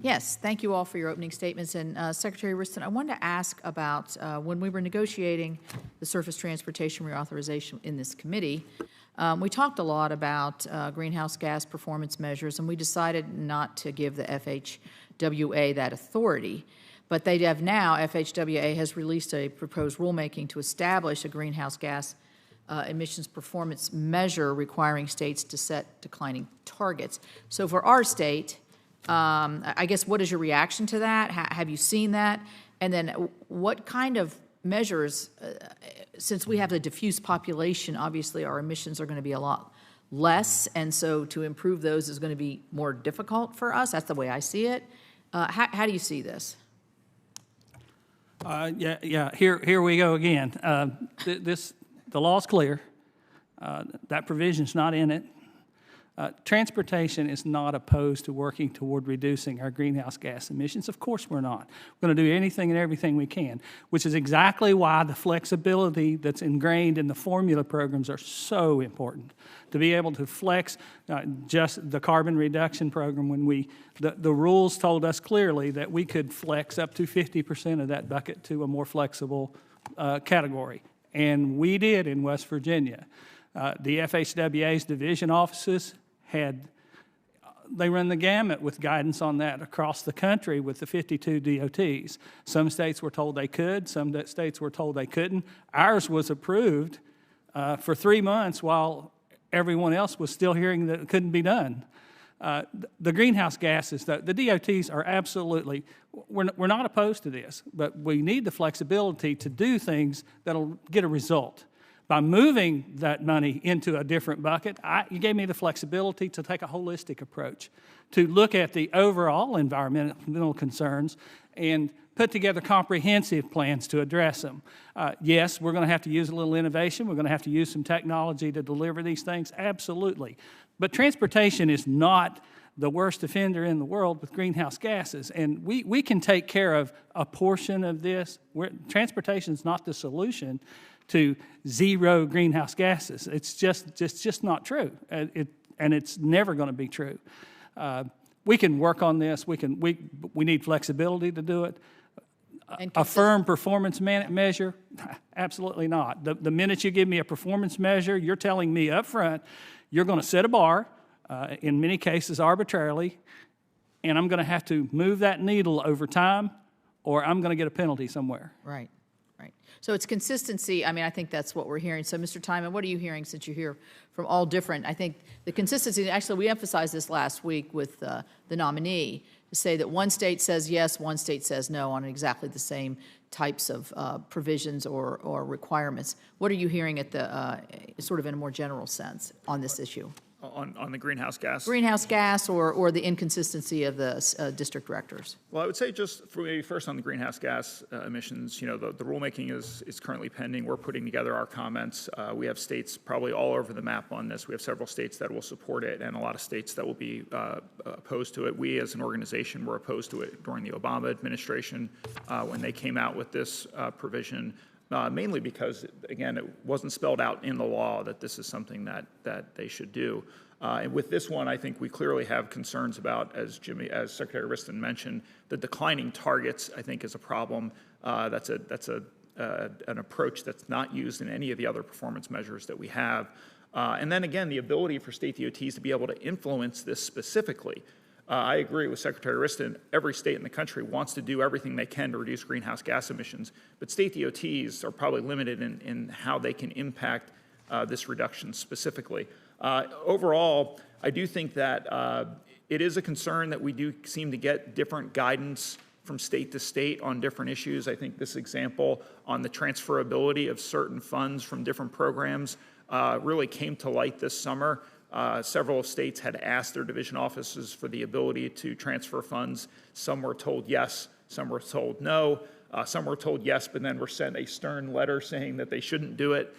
Yes, thank you all for your opening statements. And Secretary Riston, I wanted to ask about when we were negotiating the surface transportation reauthorization in this committee, we talked a lot about greenhouse gas performance measures, and we decided not to give the FHWA that authority. But they have now, FHWA has released a proposed rulemaking to establish a greenhouse gas emissions performance measure requiring states to set declining targets. So for our state, I guess, what is your reaction to that? Have you seen that? And then what kind of measures, since we have a diffuse population, obviously our emissions are going to be a lot less, and so to improve those is going to be more difficult for us. That's the way I see it. How do you see this? Here we go again. The law's clear. That provision's not in it. Transportation is not opposed to working toward reducing our greenhouse gas emissions. Of course we're not. We're going to do anything and everything we can, which is exactly why the flexibility that's ingrained in the formula programs are so important. To be able to flex just the carbon reduction program when the rules told us clearly that we could flex up to 50% of that bucket to a more flexible category. And we did in West Virginia. The FHWA's division offices they run the gamut with guidance on that across the country with the 52 DOTs. Some states were told they could, some states were told they couldn't. Ours was approved for 3 months while everyone else was still hearing that it couldn't be done. The greenhouse gases, the DOTs are absolutely, we're not opposed to this, but we need the flexibility to do things that'll get a result. By moving that money into a different bucket, you gave me the flexibility to take a holistic approach, to look at the overall environmental concerns and put together comprehensive plans to address them. Yes, we're going to have to use a little innovation. We're going to have to use some technology to deliver these things, absolutely. But transportation is not the worst offender in the world with greenhouse gases, and we can take care of a portion of this. Transportation is not the solution to zero greenhouse gases. It's just not true, and it's never going to be true. We can work on this. We need flexibility to do it. A firm performance measure? Absolutely not. The minute you give me a performance measure, you're telling me up front you're going to set a bar, in many cases arbitrarily, and I'm going to have to move that needle over time, or I'm going to get a penalty somewhere. Right. So it's consistency. I mean, I think that's what we're hearing. So, Mr. Timon, what are you hearing since you hear from all different? I think the consistency, actually, we emphasized this last week with the nominee, to say that one state says yes, one state says no on exactly the same types of provisions or requirements. What are you hearing at the sort of in a more general sense on this issue? On the greenhouse gas? Greenhouse gas or the inconsistency of the district directors? Well, I would say just for maybe first on the greenhouse gas emissions, the rulemaking is currently pending. We're putting together our comments. We have states probably all over the map on this. We have several states that will support it and a lot of states that will be opposed to it. We as an organization were opposed to it during the Obama administration when they came out with this provision. Mainly because, again, it wasn't spelled out in the law that this is something that they should do. And with this one, I think we clearly have concerns about, as Secretary Riston mentioned, the declining targets, I think, is a problem. That's an approach that's not used in any of the other performance measures that we have. And then, again, the ability for state DOTs to be able to influence this specifically. I agree with Secretary Riston. Every state in the country wants to do everything they can to reduce greenhouse gas emissions, but state DOTs are probably limited in how they can impact this reduction specifically. Overall, I do think that it is a concern that we do seem to get different guidance from state to state on different issues. I think this example on the transferability of certain funds from different programs really came to light this summer. Several states had asked their division offices for the ability to transfer funds. Some were told yes, some were told no. Some were told yes, but then were sent a stern letter saying that they shouldn't do it.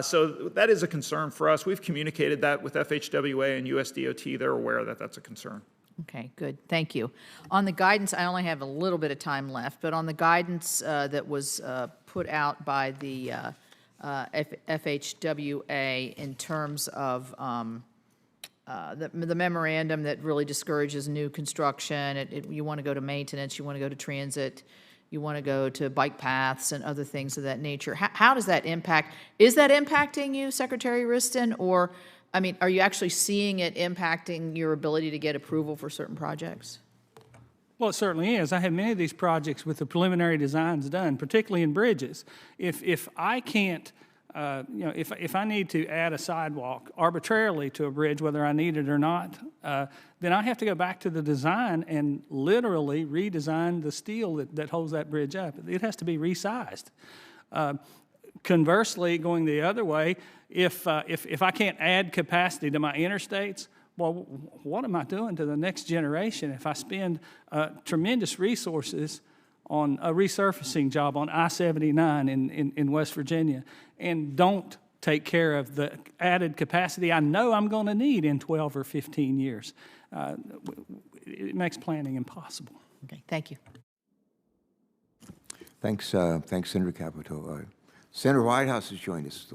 So that is a concern for us. We've communicated that with FHWA and USDOT. They're aware that that's a concern. Okay, good. Thank you. On the guidance, I only have a little bit of time left, but on the guidance that was put out by the FHWA in terms of the memorandum that really discourages new construction. You want to go to maintenance, you want to go to transit, you want to go to bike paths and other things of that nature. How does that impact? Is that impacting you, Secretary Riston? Or, I mean, are you actually seeing it impacting your ability to get approval for certain projects? Well, it certainly is. I have many of these projects with the preliminary designs done, particularly in bridges. If I can't, if I need to add a sidewalk arbitrarily to a bridge, whether I need it or not, then I have to go back to the design and literally redesign the steel that holds that bridge up. It has to be resized. Conversely, going the other way, if I can't add capacity to my interstates, well, what am I doing to the next generation if I spend tremendous resources on a resurfacing job on I-79 in West Virginia and don't take care of the added capacity I know I'm going to need in 12 or 15 years? It makes planning impossible. Okay, thank you. Thanks, Senator Capito. Senator Whitehouse has joined us.